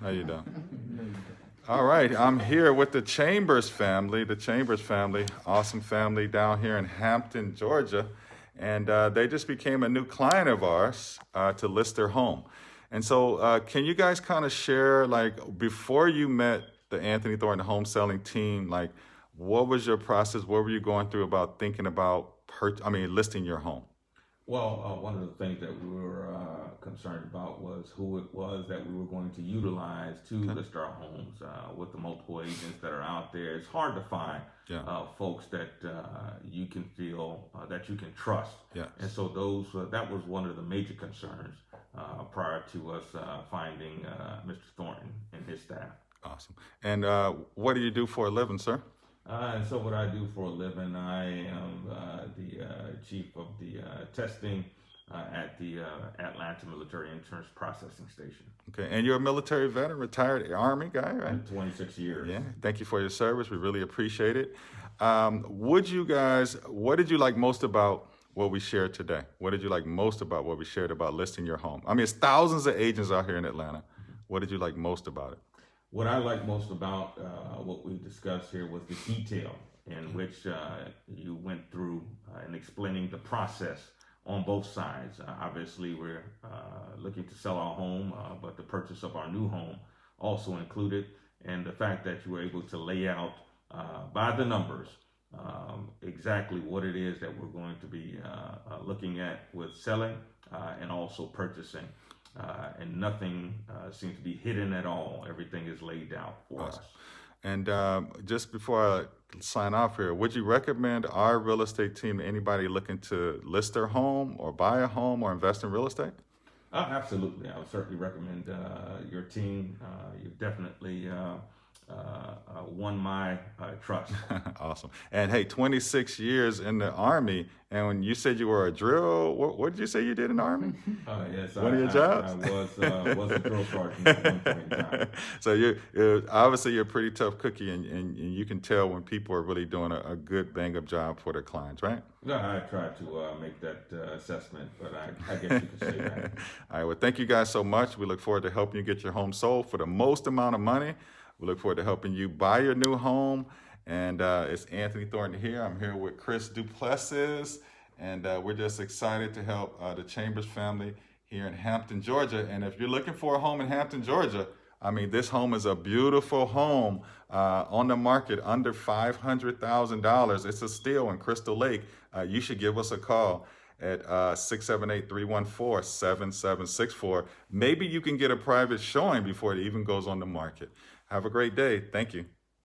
No, you don't. All right, I'm here with the Chambers family. The Chambers family, awesome family down here in Hampton, Georgia. And they just became a new client of ours to list their home. And so can you guys kind of share, like, before you met the Anthony Thornton home selling team, like, what was your process? What were you going through about thinking about listing your home? Well, one of the things that we were concerned about was who it was that we were going to utilize to list our homes. With the multiple agents that are out there, it's hard to find folks that you can feel that you can trust. Yes. And so that was one of the major concerns prior to us finding Mr. Thornton and his staff. Awesome. And what do you do for a living, sir? And so what I do for a living, I am the chief of the testing at the Atlanta Military Insurance Processing Station. Okay, and you're a military veteran, retired Army guy, right? 26 years. Yeah, thank you for your service. We really appreciate it. What did you like most about what we shared today? What did you like most about what we shared about listing your home? I mean, it's thousands of agents out here in Atlanta. What did you like most about it? What I like most about what we discussed here was the detail in which you went through in explaining the process on both sides. Obviously, we're looking to sell our home, but the purchase of our new home also included, and the fact that you were able to lay out by the numbers exactly what it is that we're going to be looking at with selling and also purchasing. And nothing seems to be hidden at all. Everything is laid out for us. And just before I sign off here, would you recommend our real estate team to anybody looking to list their home or buy a home or invest in real estate? Absolutely. I would certainly recommend your team. You've definitely won my trust. Awesome. And hey, 26 years in the Army, and when you said you were a drill, what did you say you did in the Army? Yes, one of your jobs? I was a drill sergeant at one point in time. So obviously you're a pretty tough cookie, and you can tell when people are really doing a good bang-up job for their clients, right? No, I tried to make that assessment, but I guess you could say that. All right, well, thank you guys so much. We look forward to helping you get your home sold for the most amount of money. We look forward to helping you buy your new home. And it's Anthony Thornton here. I'm here with Chris Duplessis, and we're just excited to help the Chambers family here in Hampton, Georgia. And if you're looking for a home in Hampton, Georgia, I mean, this home is a beautiful home on the market under $500,000. It's a steal in Crystal Lake. You should give us a call at 678-314-7764. Maybe you can get a private showing before it even goes on the market. Have a great day. Thank you.